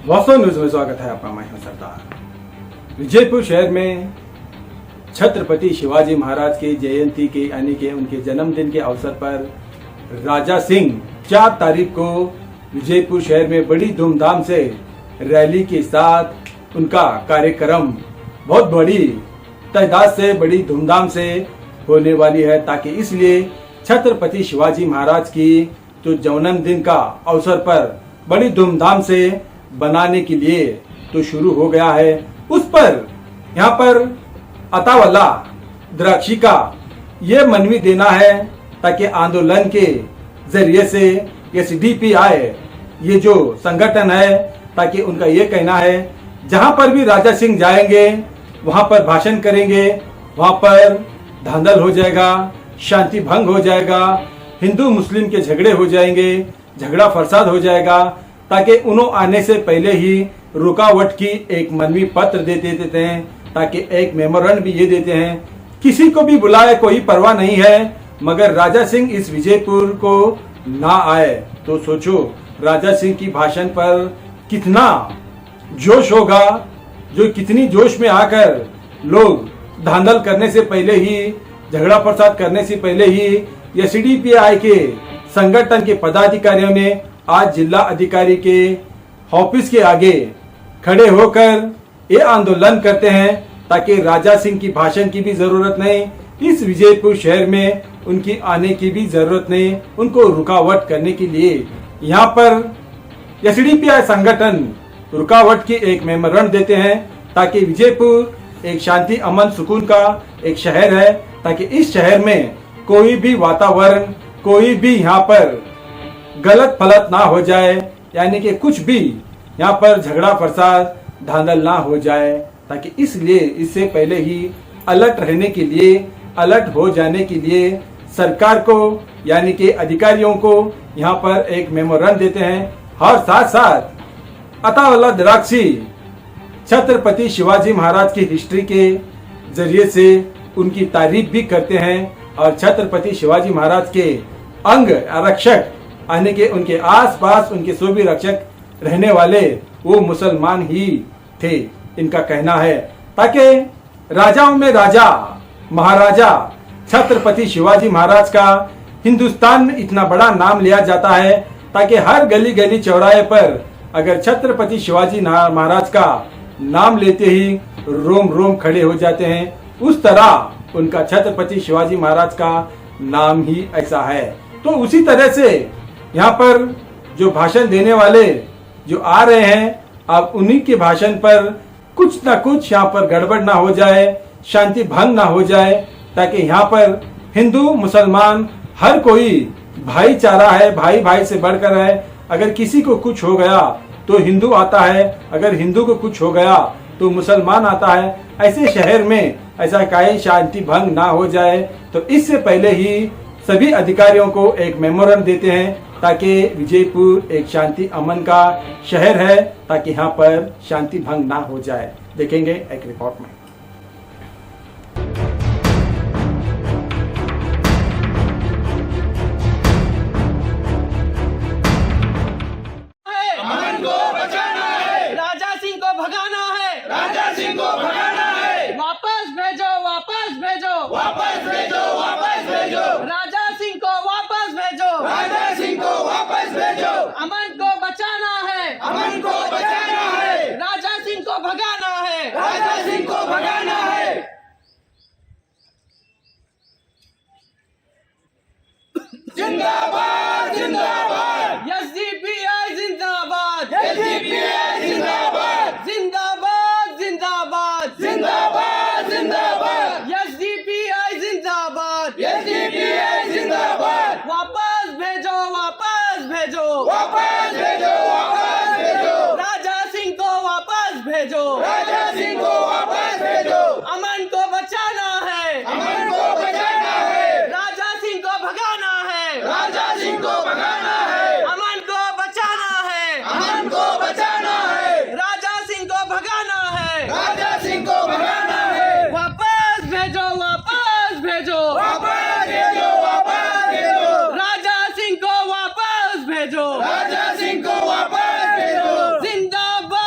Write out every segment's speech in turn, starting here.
वास्तव न्यूज में स्वागत है आपका। मैं हूं सरदार। विजयपुर शहर में छत्रपति शिवाजी महाराज की जयंती के यानी के उनके जन्मदिन के अवसर पर राजा सिंह 4 तारीख को विजयपुर शहर में बड़ी धूमधाम से रैली के साथ उनका कार्यक्रम बहुत बड़ी तादाद से बड़ी धूमधाम से होने वाली है, ताकि इसलिए छत्रपति शिवाजी महाराज की जो जन्मदिन का अवसर पर बड़ी धूमधाम से बनाने के लिए तो शुरू हो गया है। उस पर यहाँ पर अतावला द्राक्षी का ये मनवी देना है ताकि आंदोलन के जरिए से SDPI ये जो संगठन है, ताकि उनका ये कहना है जहां पर भी राजा सिंह जाएंगे वहां पर भाषण करेंगे, वहां पर धांधल हो जाएगा, शांति भंग हो जाएगा, हिंदू मुस्लिम के झगड़े हो जाएंगे, झगड़ा फसाद हो जाएगा, ताकि उन्होंने आने से पहले ही रुकावट की एक मनवी पत्र दे देते हैं, ताकि एक मेमोरेंडम भी ये देते हैं किसी को भी बुलाए कोई परवाह नहीं है, मगर राजा सिंह इस विजयपुर को ना आए। तो सोचो राजा सिंह की भाषण पर कितना जोश होगा, जो कितनी जोश में आकर लोग धांधल करने से पहले ही, झगड़ा फसाद करने से पहले ही SDPI के संगठन के पदाधिकारियों ने आज जिला अधिकारी के ऑफिस के आगे खड़े होकर ये आंदोलन करते हैं, ताकि राजा सिंह की भाषण की भी जरूरत नहीं, इस विजयपुर शहर में उनकी आने की भी जरूरत नहीं, उनको रुकावट करने के लिए यहाँ पर SDPI संगठन रुकावट की एक मेमोरेंडम देते हैं, ताकि विजयपुर एक शांति अमन सुकून का एक शहर है, ताकि इस शहर में कोई भी वातावरण, कोई भी यहाँ पर गलत फलत ना हो जाए, यानी कि कुछ भी यहाँ पर झगड़ा फसाद धांधल ना हो जाए, ताकि इसलिए इससे पहले ही अलर्ट रहने के लिए, अलर्ट हो जाने के लिए सरकार को यानी कि अधिकारियों को यहाँ पर एक मेमोरेंडम देते हैं, और साथ साथ अतावला द्राक्षी छत्रपति शिवाजी महाराज की हिस्ट्री के जरिए से उनकी तारीफ भी करते हैं, और छत्रपति शिवाजी महाराज के अंग आरक्षक यानी कि उनके आसपास उनके सभी रक्षक रहने वाले वो मुसलमान ही थे, इनका कहना है, ताकि राजाओं में राजा महाराजा छत्रपति शिवाजी महाराज का हिंदुस्तान में इतना बड़ा नाम लिया जाता है, ताकि हर गली गली चौराहे पर अगर छत्रपति शिवाजी महाराज का नाम लेते ही रोम रोम खड़े हो जाते हैं, उस तरह उनका छत्रपति शिवाजी महाराज का नाम ही ऐसा है। तो उसी तरह से यहाँ पर जो भाषण देने वाले जो आ रहे हैं, अब उन्हीं के भाषण पर कुछ ना कुछ यहाँ पर गड़बड़ ना हो जाए, शांति भंग ना हो जाए, ताकि यहाँ पर हिंदू मुसलमान हर कोई भाईचारा है, भाई भाई से बढ़कर है। अगर किसी को कुछ हो गया तो हिंदू आता है, अगर हिंदू को कुछ हो गया तो मुसलमान आता है। ऐसे शहर में ऐसा कहीं शांति भंग ना हो जाए, तो इससे पहले ही सभी अधिकारियों को एक मेमोरेंडम देते हैं, ताकि विजयपुर एक शांति अमन का शहर है, ताकि यहाँ पर शांति भंग ना हो जाए। देखेंगे एक रिपोर्ट में। अमन को बचाना है, राजा सिंह को भगाना है, राजा सिंह को भगाना है, वापस भेजो, वापस भेजो, वापस भेजो, वापस भेजो, राजा सिंह को वापस भेजो, राजा सिंह को वापस भेजो, अमन को बचाना है, अमन को बचाना है, राजा सिंह को भगाना है, राजा सिंह को भगाना है। जिंदाबाद जिंदाबाद SDPI जिंदाबाद, SDPI जिंदाबाद जिंदाबाद जिंदाबाद, जिंदाबाद जिंदाबाद SDPI जिंदाबाद, SDPI जिंदाबाद वापस भेजो, वापस भेजो, वापस भेजो, वापस भेजो, राजा सिंह को वापस भेजो, राजा सिंह को वापस भेजो, अमन को बचाना है, अमन को बचाना है, राजा सिंह को भगाना है, राजा सिंह को भगाना है, अमन को बचाना है, अमन को बचाना है, राजा सिंह को भगाना है, राजा सिंह को भगाना है, वापस भेजो, वापस भेजो, वापस भेजो, वापस भेजो, राजा सिंह को वापस भेजो, राजा सिंह को वापस भेजो, जिंदाबाद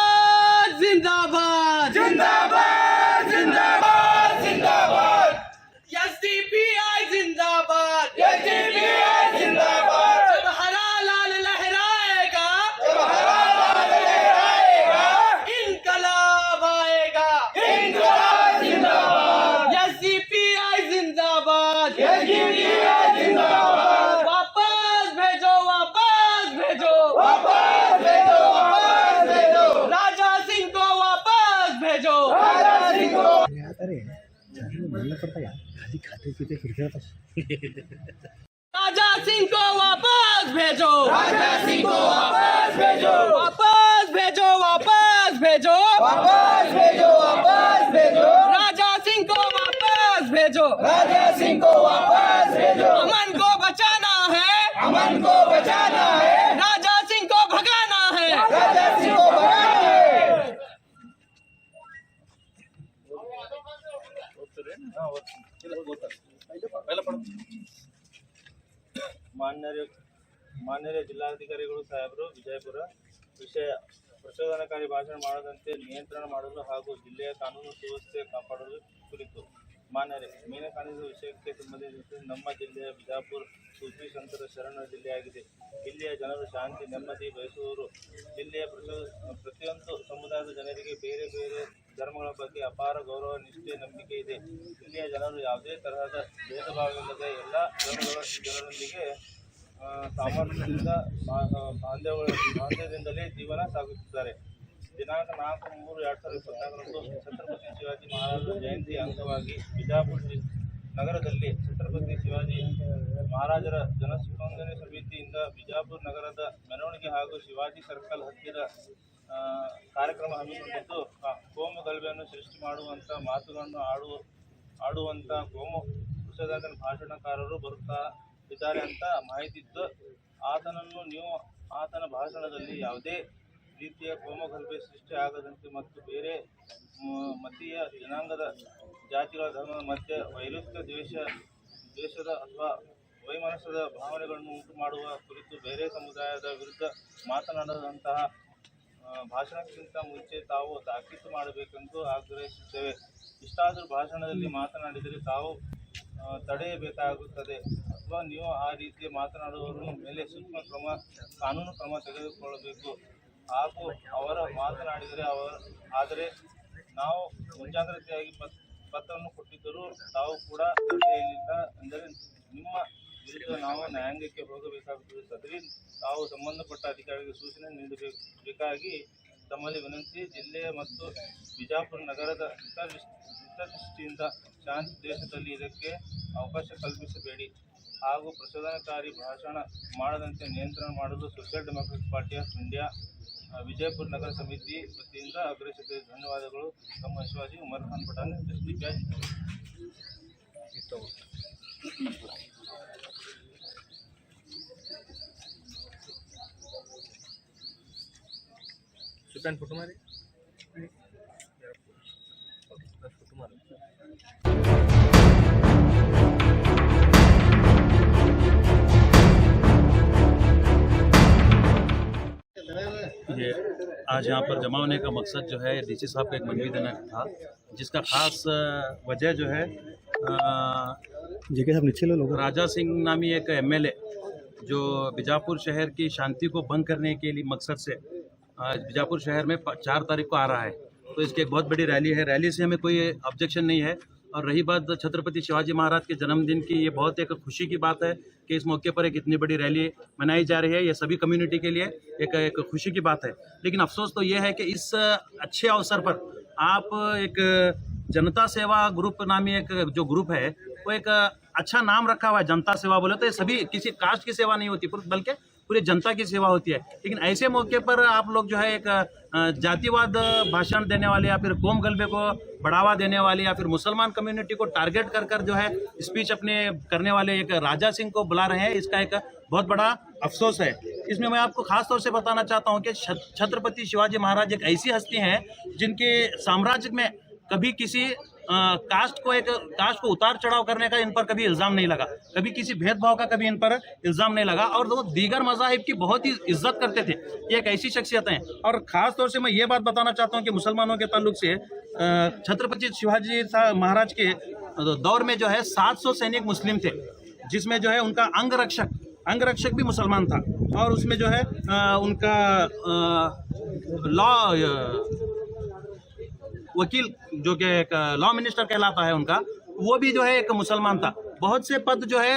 राजा सिंह को वापस भेजो, राजा सिंह को वापस भेजो, वापस भेजो, वापस भेजो, वापस भेजो, वापस भेजो, राजा सिंह को वापस भेजो। राजा सिंह को वापस भेजो। अमन को बचाना है, अमन को बचाना है, राजा सिंह को भगाना है। राजा सिंह को भगाना है। ಮಾನ್ಯ ಜಿಲ್ಲಾಧಿಕಾರಿಗಳು ಸಾಹೇಬರು ವಿಜಯಪುರ ವಿಷಯ ಪ್ರಚೋದನಕಾರಿ ಭಾಷಣ ಮಾಡದಂತೆ ನಿಯಂತ್ರಣ ಮಾಡಲು ಹಾಗೂ ಜಿಲ್ಲೆಯ ಕಾನೂನು ಸುವ್ಯವಸ್ಥೆ ಕಾಪಾಡಲು ಕುರಿತು ಮಾನ್ಯರೇ, ಮೀನ ಕಾಣಿಸುವ ವಿಷಯಕ್ಕೆ ಸಂಬಂಧಿಸಿದಂತೆ ನಮ್ಮ ಜಿಲ್ಲೆಯ ಬಿಜಾಪುರ ಸೂಫಿ ಸಂತರ ಶರಣ ಜಿಲ್ಲೆಯಾಗಿದೆ. ಇಲ್ಲಿಯ ಜನರು ಶಾಂತಿ ನೆಮ್ಮದಿ ಬಯಸುವವರು. ಜಿಲ್ಲೆಯ ಪ್ರತಿಯೊಂದು ಸಮುದಾಯದ ಜನರಿಗೆ ಬೇರೆ ಬೇರೆ ಧರ್ಮಗಳ ಬಗ್ಗೆ ಅಪಾರ ಗೌರವ, ನಿಷ್ಠೆ, ನಂಬಿಕೆ ಇದೆ. ಇಲ್ಲಿಯ ಜನರು ಯಾವುದೇ ತರಹದ ಭೇದ ಭಾವವಿಲ್ಲದೆ ಎಲ್ಲ ಧರ್ಮಗಳ ಜನರೊಂದಿಗೆ ಸಾಮರ್ಥ್ಯದಿಂದ ಬಾಂಧವ್ಯದಿಂದಲೇ ಜೀವನ ಸಾಗಿಸುತ್ತಿದ್ದಾರೆ. ದಿನಾಂಕ 4/3/2024ರಂದು ಛತ್ರಪತಿ ಶಿವಾಜಿ ಮಹಾರಾಜರ ಜಯಂತಿ ಅಂಗವಾಗಿ ಬಿಜಾಪುರ ನಗರದಲ್ಲಿ ಛತ್ರಪತಿ ಶಿವಾಜಿ ಮಹಾರಾಜರ ಜನಸ್ಪಂದನೆ ಸಮಿತಿಯಿಂದ ಬಿಜಾಪುರ ನಗರದ ಮೆರವಣಿಗೆ ಹಾಗೂ ಶಿವಾಜಿ ಸರ್ಕಲ್ ಹತ್ತಿರ ಕಾರ್ಯಕ್ರಮ ಹಮ್ಮಿಕೊಂಡಿದ್ದು, ಕೋಮು ಗಲಭೆಯನ್ನು ಸೃಷ್ಟಿ ಮಾಡುವಂಥ ಮಾತುಗಳನ್ನು ಆಡುವಂಥ ಕೋಮು ಪ್ರಚೋದಕ ಭಾಷಣಕಾರರು ಬರುತ್ತಾ ಇದ್ದಾರೆ ಅಂತ ಮಾಹಿತಿದ್ದು, ನೀವು ಆತನ ಭಾಷಣದಲ್ಲಿ ಯಾವುದೇ ರೀತಿಯ ಕೋಮುಗಲಭೆ ಸೃಷ್ಟಿ ಆಗದಂತೆ ಮತ್ತು ಬೇರೆ ಮತೀಯ ಜನಾಂಗದ ಜಾತಿಗಳ ಧರ್ಮದ ಮಧ್ಯೆ ವೈರುಧ್ಯ ದ್ವೇಷದ ಅಥವಾ ವೈಮನಸ್ಸದ ಭಾವನೆಗಳನ್ನು ಉಂಟು ಮಾಡುವ ಕುರಿತು ಬೇರೆ ಸಮುದಾಯದ ವಿರುದ್ಧ ಮಾತನಾಡದಂತಹ ಭಾಷಣಕ್ಕಿಂತ ಮುಂಚೆ ತಾವು ತಾಕೀತು ಮಾಡಬೇಕೆಂದು ಆಗ್ರಹಿಸುತ್ತೇವೆ. ಇಷ್ಟಾದರೂ ಭಾಷಣದಲ್ಲಿ ಮಾತನಾಡಿದರೆ ತಾವು ತಡೆಯಬೇಕಾಗುತ್ತದೆ ಅಥವಾ ನೀವು ಆ ರೀತಿ ಮಾತನಾಡುವವರ ಮೇಲೆ ಸೂಕ್ಷ್ಮ ಕಾನೂನು ಕ್ರಮ ತೆಗೆದುಕೊಳ್ಳಬೇಕು. ಹಾಗೂ ಅವರು ಮಾತನಾಡಿದರೆ ಆದರೆ ನಾವು ಮುಂಜಾಗ್ರತೆಯಾಗಿ ಪತ್ರವನ್ನು ಕೊಟ್ಟಿದ್ದರೂ ತಾವು ಕೂಡ ತಡೆಯಲಿಲ್ಲ ಎಂದರೆ ನಿಮ್ಮ ವಿರುದ್ಧ ನಾವು ನ್ಯಾಯಾಂಗಕ್ಕೆ ಹೋಗಬೇಕಾಗುತ್ತದೆ. ಸದರಿ ತಾವು ಸಂಬಂಧಪಟ್ಟ ಅಧಿಕಾರಿಗಳಿಗೆ ಸೂಚನೆ ನೀಡಬೇಕಾಗಿ ತಮ್ಮಲ್ಲಿ ವಿನಂತಿ. ಜಿಲ್ಲೆಯ ಮತ್ತು ಬಿಜಾಪುರ ನಗರದ ಹಿತದೃಷ್ಟಿಯಿಂದ ಶಾಂತಿ ದೇಶದಲ್ಲಿ ಇದಕ್ಕೆ ಅವಕಾಶ ಕಲ್ಪಿಸಬೇಡಿ ಹಾಗೂ ಪ್ರಚೋದನಕಾರಿ ಭಾಷಣ ಮಾಡದಂತೆ ನಿಯಂತ್ರಣ ಮಾಡಲು social democratic party of India Vijayapura ನಗರ ಸಮಿತಿ ವತಿಯಿಂದ ಆಗ್ರಹಿಸುತ್ತೇವೆ. ಧನ್ಯವಾದಗಳು. ತಮ್ಮ Shivaji Umar Khan Pathan, district judge. Photo मारे फोटो मारे ये आज यहाँ पर जमा होने का मकसद जो है डीसी साहब का एक मनवी देना था, जिसका खास वजह जो है राजा सिंह नामी एक एमएलए जो बीजापुर शहर की शांति को भंग करने के लिए मकसद से बीजापुर शहर में 4 तारीख को आ रहा है। तो इसकी एक बहुत बड़ी रैली है। रैली से हमें कोई ऑब्जेक्शन नहीं है। और रही बात छत्रपति शिवाजी महाराज के जन्मदिन की, ये बहुत एक खुशी की बात है कि इस मौके पर एक इतनी बड़ी रैली मनाई जा रही है। ये सभी कम्युनिटी के लिए एक खुशी की बात है। लेकिन अफसोस तो ये है कि इस अच्छे अवसर पर आप एक जनता सेवा ग्रुप नामी एक जो ग्रुप है, वो एक अच्छा नाम रखा हुआ है, जनता सेवा बोले तो ये सभी किसी कास्ट की सेवा नहीं होती, बल्कि पूरी जनता की सेवा होती है। लेकिन ऐसे मौके पर आप लोग जो है एक जातिवाद भाषण देने वाले या फिर कोम गलबे को बढ़ावा देने वाले या फिर मुसलमान कम्युनिटी को टारगेट कर जो है स्पीच अपने करने वाले एक राजा सिंह को बुला रहे हैं, इसका एक बहुत बड़ा अफसोस है। इसमें मैं आपको खास तौर से बताना चाहता हूं कि छत्रपति शिवाजी महाराज एक ऐसी हस्ती हैं जिनके साम्राज्य में कभी किसी कास्ट को उतार चढ़ाव करने का इन पर कभी इल्ज़ाम नहीं लगा, कभी किसी भेदभाव का कभी इन पर इल्ज़ाम नहीं लगा, और वो दीगर मज़ाहिब की बहुत ही इज्जत करते थे। ये एक ऐसी शख्सियत हैं। और ख़ास तौर से मैं ये बात बताना चाहता हूँ कि मुसलमानों के ताल्लुक से छत्रपति शिवाजी महाराज के दौर में जो है 700 सैनिक मुस्लिम थे, जिसमें जो है उनका अंगरक्षक भी मुसलमान था, और उसमें जो है उनका वकील जो कि एक लॉ मिनिस्टर कहलाता है उनका, वो भी जो है एक मुसलमान था। बहुत से पद जो है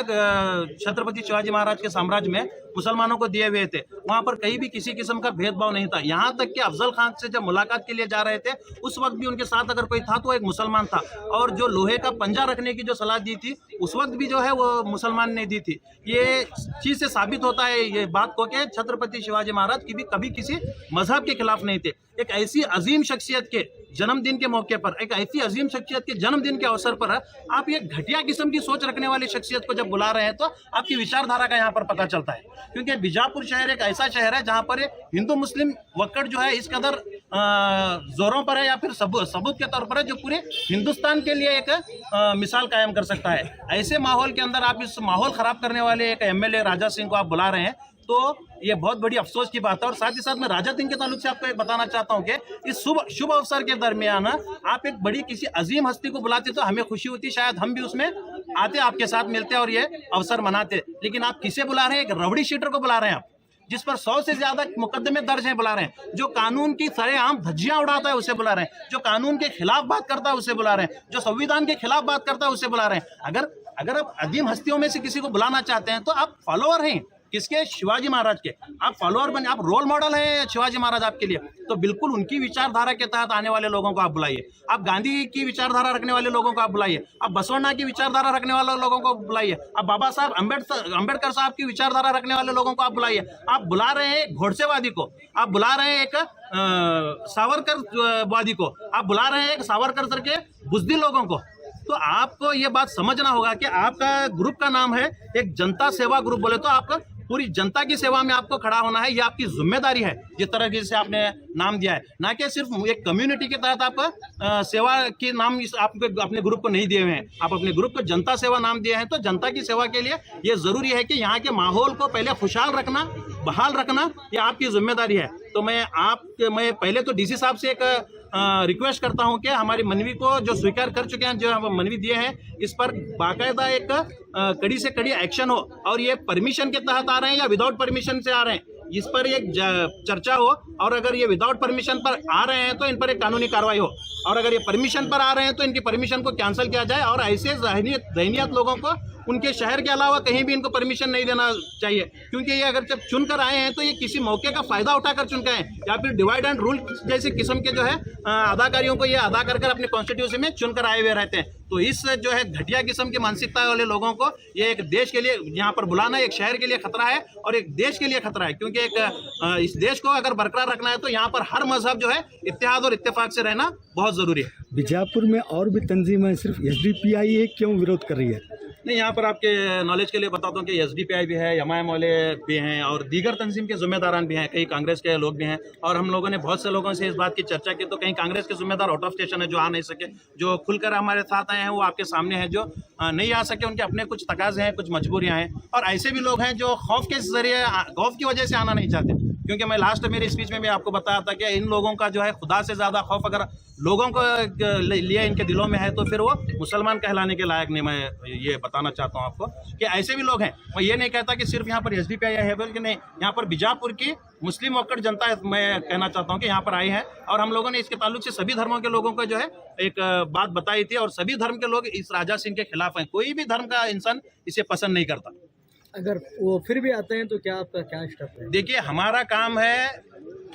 छत्रपति शिवाजी महाराज के साम्राज्य में मुसलमानों को दिए हुए थे। वहाँ पर कहीं भी किसी किस्म का भेदभाव नहीं था। यहाँ तक कि अफजल खान से जब मुलाकात के लिए जा रहे थे, उस वक्त भी उनके साथ अगर कोई था तो एक मुसलमान था। और जो लोहे का पंजा रखने की जो सलाह दी थी, उस वक्त भी जो है वो मुसलमान ने दी थी। ये चीज़ से साबित होता है ये बात को कि छत्रपति शिवाजी महाराज की भी कभी किसी मजहब के खिलाफ नहीं थे। एक ऐसी अजीम शख्सियत के जन्मदिन के मौके पर, एक ऐसी अजीम शख्सियत के जन्मदिन के अवसर पर आप ये घटिया किस्म की सोच रखने वाली शख्सियत को जब बुला रहे हैं तो आपकी विचारधारा का यहाँ पर पता चलता है। क्योंकि बीजापुर शहर एक ऐसा शहर है जहाँ पर हिंदू मुस्लिम वक्कड़ जो है इस कदर जोरों पर है या फिर सबूत के तौर पर है जो पूरे हिंदुस्तान के लिए एक मिसाल कायम कर सकता है। ऐसे माहौल के अंदर आप इस माहौल खराब करने वाले एक एमएलए राजा सिंह को आप बुला रहे हैं तो ये बहुत बड़ी अफसोस की बात है। और साथ ही साथ मैं राजा सिंह के ताल्लुक से आपको एक बताना चाहता हूँ कि इस शुभ अवसर के दरमियान आप एक बड़ी किसी अजीम हस्ती को बुलाते तो हमें खुशी होती, शायद हम भी उसमें आते, आपके साथ मिलते और ये अवसर मनाते। लेकिन आप किसे बुला रहे हैं? एक रबड़ी शीटर को बुला रहे हैं आप, जिस पर 100 से ज्यादा मुकदमे दर्ज हैं, बुला रहे हैं। जो कानून की सरेआम धज्जियां उड़ाता है उसे बुला रहे हैं। जो कानून के खिलाफ बात करता है उसे बुला रहे हैं। जो संविधान के खिलाफ बात करता है उसे बुला रहे हैं। अगर आप अजीम हस्तियों में से किसी को बुलाना चाहते हैं तो आप फॉलोअर हैं किसके? शिवाजी महाराज के। आप फॉलोअर बने, आप रोल मॉडल हैं शिवाजी महाराज आपके लिए, तो बिल्कुल उनकी विचारधारा के तहत आने वाले लोगों को आप बुलाइए। आप गांधी की विचारधारा रखने वाले लोगों को आप बुलाइए। आप बसवण्णा की विचारधारा रखने वाले लोगों को बुलाइए। आप बाबा साहब अम्बेडकर साहब की विचारधारा रखने वाले लोगों को आप बुलाइए। आप बुला रहे हैं घोड़सेवादी को, आप बुला रहे हैं एक सावरकर वादी को, आप बुला रहे हैं एक सावरकर सर के बुज़दिल लोगों को। तो आपको ये बात समझना होगा कि आपका ग्रुप का नाम है एक जनता सेवा ग्रुप, बोले तो आपका पूरी जनता की सेवा में आपको खड़ा होना है, ये आपकी जिम्मेदारी है। जिस तरह से आपने नाम दिया है, ना कि सिर्फ एक कम्युनिटी के तहत आपका सेवा के नाम आपको अपने ग्रुप को नहीं दिए हुए हैं। आप अपने ग्रुप को जनता सेवा नाम दिए हैं, तो जनता की सेवा के लिए ये जरूरी है कि यहाँ के माहौल को पहले खुशहाल रखना, बहाल रखना, ये आपकी जिम्मेदारी है। तो मैं पहले तो डीसी साहब से एक रिक्वेस्ट करता हूं कि हमारी मनवी को जो स्वीकार कर चुके हैं, जो हम मनवी दिए हैं, इस पर बाकायदा एक कड़ी से कड़ी एक्शन हो। और ये परमिशन के तहत आ रहे हैं या विदाउट परमिशन से आ रहे हैं, इस पर एक चर्चा हो। और अगर ये विदाउट परमिशन पर आ रहे हैं तो इन पर एक कानूनी कार्रवाई हो, और अगर ये परमिशन पर आ रहे हैं तो इनकी परमिशन को कैंसिल किया जाए। और ऐसे ज़हनियत लोगों को उनके शहर के अलावा कहीं भी इनको परमिशन नहीं देना चाहिए। क्योंकि ये अगर जब चुनकर आए हैं तो ये किसी मौके का फ़ायदा उठाकर चुन के आए, या फिर डिवाइड एंड रूल जैसे किस्म के जो है अदाकारियों को ये अदा कर अपने कॉन्स्टिट्यूशन में चुनकर आए हुए रहते हैं। तो इस जो है घटिया किस्म की मानसिकता वाले लोगों को ये एक देश के लिए यहाँ पर बुलाना एक शहर के लिए खतरा है और एक देश के लिए खतरा है। क्योंकि एक इस देश को अगर बरकरार रखना है तो यहाँ पर हर मजहब जो है इत्तेहाद और इत्तेफाक से रहना बहुत ज़रूरी है। बीजापुर में और भी तंजीमें, सिर्फ एसडीपीआई है, क्यों विरोध कर रही है? नहीं, यहाँ पर आपके नॉलेज के लिए बताता हूँ कि एसडीपीआई भी है, एमआईएम वाले भी हैं और दीगर तंजीम के जिम्मेदारान भी हैं, कई कांग्रेस के लोग भी हैं। और हम लोगों ने बहुत से लोगों से इस बात की चर्चा की, तो कहीं कांग्रेस के जिम्मेदार आउट ऑफ स्टेशन है जो आ नहीं सके, जो खुलकर हमारे साथ आए हैं वो आपके सामने हैं, जो नहीं आ सके उनके अपने कुछ तकाजे हैं, कुछ मजबूरियाँ हैं। और ऐसे भी लोग हैं जो खौफ के जरिए, खौफ की वजह से आना नहीं चाहते। क्योंकि मैं लास्ट मेरी स्पीच में भी आपको बताया था कि इन लोगों का जो है खुदा से ज़्यादा खौफ अगर लोगों को लिए इनके दिलों में है तो फिर वो मुसलमान कहलाने के लायक नहीं। मैं ये बताना चाहता हूँ आपको कि ऐसे भी लोग हैं। मैं ये नहीं कहता कि सिर्फ यहाँ पर एसडीपीआई है, बल्कि नहीं, यहाँ पर बीजापुर की मुस्लिम वक्कड़ जनता है, मैं कहना चाहता हूँ कि यहाँ पर आई है। और हम लोगों ने इसके ताल्लुक से सभी धर्मों के लोगों को जो है एक बात बताई थी, और सभी धर्म के लोग इस राजा सिंह के खिलाफ हैं। कोई भी धर्म का इंसान इसे पसंद नहीं करता। अगर वो फिर भी आते हैं तो क्या आपका क्या स्टेप है? देखिए, हमारा काम है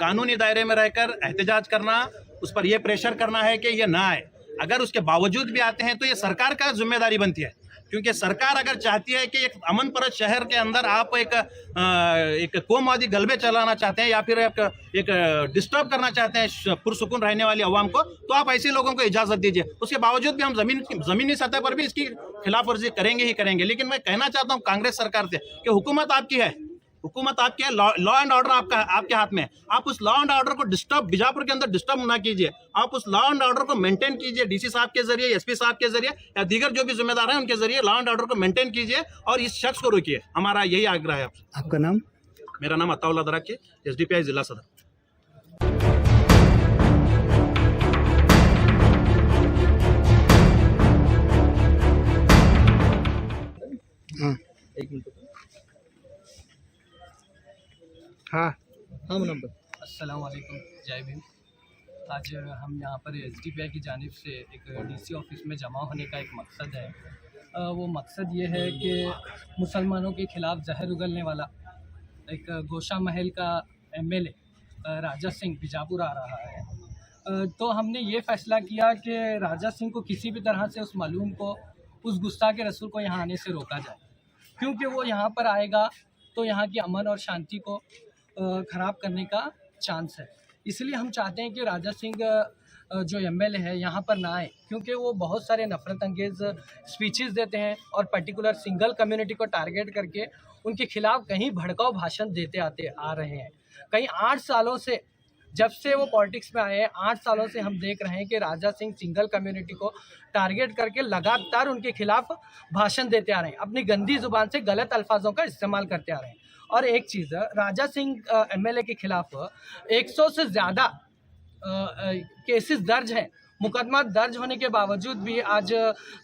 कानूनी दायरे में रहकर एहतजाज करना, उस पर यह प्रेशर करना है कि ये ना आए। अगर उसके बावजूद भी आते हैं तो ये सरकार का जिम्मेदारी बनती है। क्योंकि सरकार अगर चाहती है कि एक अमन परत शहर के अंदर आप एक कोमवादी गलबे चलाना चाहते हैं या फिर एक डिस्टर्ब करना चाहते हैं पुरसुकून रहने वाली अवाम को, तो आप ऐसे लोगों को इजाज़त दीजिए। उसके बावजूद भी हम ज़मीनी सतह पर भी इसकी खिलाफ वर्जी करेंगे ही करेंगे। लेकिन मैं कहना चाहता हूँ कांग्रेस सरकार से कि हुकूमत आपकी है, हुकूमत आपकी है, लॉ एंड ऑर्डर आपके हाथ में है। आप उस लॉ एंड ऑर्डर को बीजापुर के अंदर डिस्टर्ब ना कीजिए। आप उस लॉ एंड ऑर्डर को मेंटेन कीजिए, डीसी साहब के जरिए, एसपी साहब के जरिए या दीगर जो भी जिम्मेदार हैं उनके जरिए लॉ एंड ऑर्डर को मेंटेन कीजिए और इस शख्स को रोकिए। हमारा यही आग्रह है आपसे। आपका नाम? मेरा नाम अताउल्लाह दराकी, एसडीपीआई जिला सदर। एक मिनट। हाँ नंबर। अस्सलाम वालेकुम, जय भीम। आज हम यहाँ पर एसडीपीआई की जानिब से एक डीसी ऑफिस में जमा होने का एक मकसद है। वो मकसद ये है कि मुसलमानों के ख़िलाफ़ जहर उगलने वाला एक गोशा महल का एमएलए राजा सिंह बीजापुर आ रहा है। तो हमने ये फ़ैसला किया कि राजा सिंह को किसी भी तरह से उस मालूम को उस गुस्ताख रसूल को यहाँ आने से रोका जाए, क्योंकि वो यहाँ पर आएगा तो यहाँ की अमन और शांति को ख़राब करने का चांस है। इसलिए हम चाहते हैं कि राजा सिंह जो एमएलए है यहाँ पर ना आए, क्योंकि वो बहुत सारे नफरत अंगेज़ स्पीचेस देते हैं और पर्टिकुलर सिंगल कम्युनिटी को टारगेट करके उनके खिलाफ कहीं भड़काऊ भाषण देते आ रहे हैं। कहीं 8 सालों से, जब से वो पॉलिटिक्स में आए हैं, 8 सालों से हम देख रहे हैं कि राजा सिंह सिंगल कम्युनिटी को टारगेट करके लगातार उनके खिलाफ भाषण देते आ रहे हैं, अपनी गंदी ज़ुबान से गलत अल्फाजों का इस्तेमाल करते आ रहे हैं। और एक चीज़, राजा सिंह एमएलए के खिलाफ 100 से ज़्यादा केसेस दर्ज हैं। मुकदमा दर्ज होने के बावजूद भी आज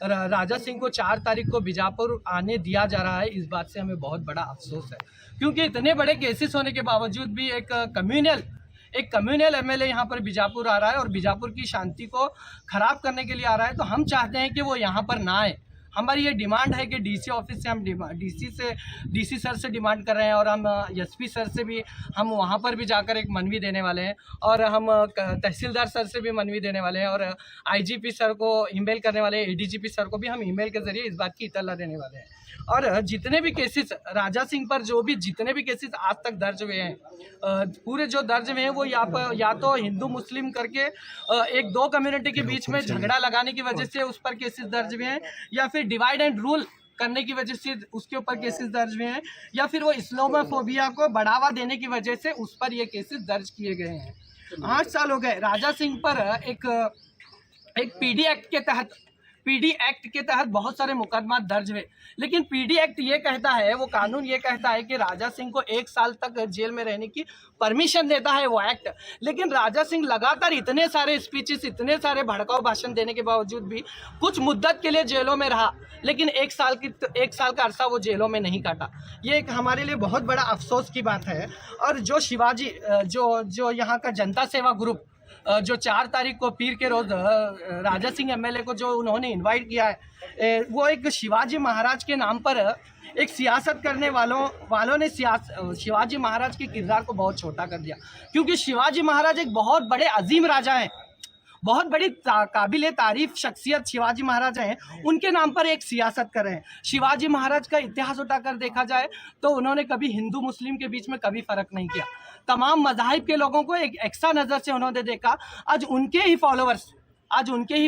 राजा सिंह को 4 तारीख को बीजापुर आने दिया जा रहा है। इस बात से हमें बहुत बड़ा अफसोस है, क्योंकि इतने बड़े केसेस होने के बावजूद भी एक कम्युनल एमएलए यहाँ पर बीजापुर आ रहा है और बीजापुर की शांति को खराब करने के लिए आ रहा है। तो हम चाहते हैं कि वो यहाँ पर ना आए। हमारी ये डिमांड है कि डीसी ऑफिस से हम डीसी सर से डिमांड कर रहे हैं, और हम एसपी सर से भी हम वहाँ पर भी जाकर एक मनवी देने वाले हैं, और हम तहसीलदार सर से भी मनवी देने वाले हैं, और आईजीपी सर को ईमेल करने वाले हैं, एडीजीपी सर को भी हम ईमेल के ज़रिए इस बात की इत्तला देने वाले हैं। और जितने भी केसेस राजा सिंह पर जितने भी केसेस आज तक दर्ज हुए हैं, पूरे जो दर्ज हुए हैं वो या तो हिंदू मुस्लिम करके 1-2 कम्युनिटी के बीच में झगड़ा लगाने की वजह से उस पर केसेस दर्ज हुए हैं, या फिर डिवाइड एंड रूल करने की वजह से उसके ऊपर केसेस दर्ज हुए हैं, या फिर वो इस्लामोफोबिया को बढ़ावा देने की वजह से उस पर ये केसेस दर्ज किए गए हैं। 8 साल हो गए राजा सिंह पर एक पीडी एक्ट के तहत बहुत सारे मुकदमा दर्ज हुए, लेकिन पीडी एक्ट ये कहता है, वो कानून ये कहता है कि राजा सिंह को 1 साल तक जेल में रहने की परमिशन देता है वो एक्ट। लेकिन राजा सिंह लगातार इतने सारे स्पीचेस, इतने सारे भड़काऊ भाषण देने के बावजूद भी कुछ मुद्दत के लिए जेलों में रहा, लेकिन 1 साल का अरसा वो जेलों में नहीं काटा। ये एक हमारे लिए बहुत बड़ा अफसोस की बात है। और जो शिवाजी जो यहाँ का जनता सेवा ग्रुप जो 4 तारीख को पीर के रोज़ राजा सिंह एमएलए को जो उन्होंने इनवाइट किया है, वो एक शिवाजी महाराज के नाम पर एक सियासत करने वालों ने शिवाजी महाराज के किरदार को बहुत छोटा कर दिया, क्योंकि शिवाजी महाराज एक बहुत बड़े अजीम राजा हैं, बहुत बड़ी काबिल तारीफ शख्सियत शिवाजी महाराज हैं, उनके नाम पर एक सियासत कर रहे हैं। शिवाजी महाराज का इतिहास उठाकर देखा जाए तो उन्होंने कभी हिंदू मुस्लिम के बीच में कभी फ़र्क नहीं किया, तमाम मज़ाहिब के लोगों को एक एक्स्ट्रा नज़र से उन्होंने देखा। आज उनके ही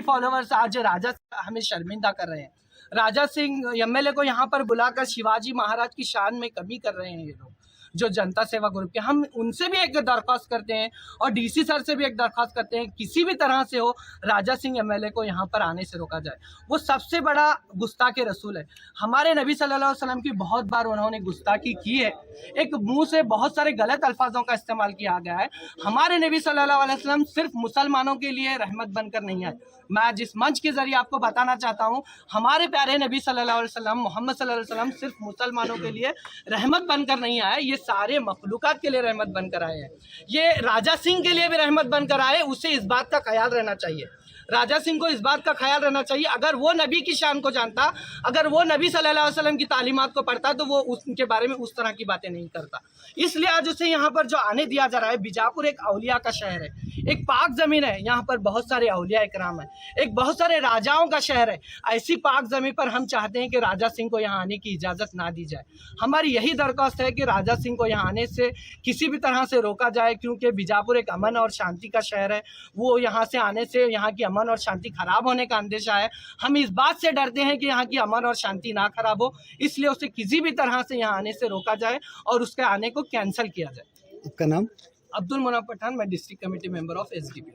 फॉलोवर्स आज राजा हमें शर्मिंदा कर रहे हैं। राजा सिंह एमएलए को यहाँ पर बुलाकर शिवाजी महाराज की शान में कमी कर रहे हैं ये लोग, जो जनता सेवा ग्रुप के। हम उनसे भी एक दरख्वास्त करते हैं और डीसी सर से भी एक दरख्वास्त करते हैं, किसी भी तरह से हो राजा सिंह एमएलए को यहाँ पर आने से रोका जाए। वो सबसे बड़ा गुस्ताखे रसूल है। हमारे नबी सल्लल्लाहु अलैहि वसल्लम की बहुत बार उन्होंने गुस्ताखी की है, एक मुंह से बहुत सारे गलत अल्फाजों का इस्तेमाल किया गया है। हमारे नबी सल्लल्लाहु अलैहि वसल्लम सिर्फ मुसलमानों के लिए रहमत बनकर नहीं आए। मैं जिस मंच के जरिए आपको बताना चाहता हूँ, हमारे प्यारे नबी सल्लल्लाहु अलैहि वसल्लम मोहम्मद सल्लल्लाहु अलैहि वसल्लम सिर्फ मुसलमानों के लिए रहमत बनकर नहीं आए, ये सारे मखलूकात के लिए रहमत बनकर आए हैं। ये राजा सिंह के लिए भी रहमत बनकर आए, उसे इस बात का ख्याल रहना चाहिए। राजा सिंह को इस बात का ख्याल रहना चाहिए, अगर वो नबी की शान को जानता, अगर वो नबी सल्लल्लाहु अलैहि वसल्लम की तालीमात को पढ़ता, तो वो उनके बारे में उस तरह की बातें नहीं करता। इसलिए आज उसे यहाँ पर जो आने दिया जा रहा है, बीजापुर एक औलिया का शहर है, एक पाक ज़मीन है, यहाँ पर बहुत सारे औलिया इकराम है, एक बहुत सारे राजाओं का शहर है। ऐसी पाक ज़मीन पर हम चाहते हैं कि राजा सिंह को यहाँ आने की इजाज़त ना दी जाए। हमारी यही दरख्वास्त है कि राजा सिंह को यहाँ आने से किसी भी तरह से रोका जाए, क्योंकि बीजापुर एक अमन और शांति का शहर है। वो यहाँ से आने से यहाँ की अमन और शांति खराब होने का अंदेशा है। हम इस बात से डरते हैं कि यहाँ की अमन और शांति ना खराब हो, इसलिए उसे किसी भी तरह से यहाँ आने से रोका जाए और उसके आने को कैंसिल किया जाए। आपका नाम? अब्दुल मुनाफ पठान, मैं district committee member of SDP.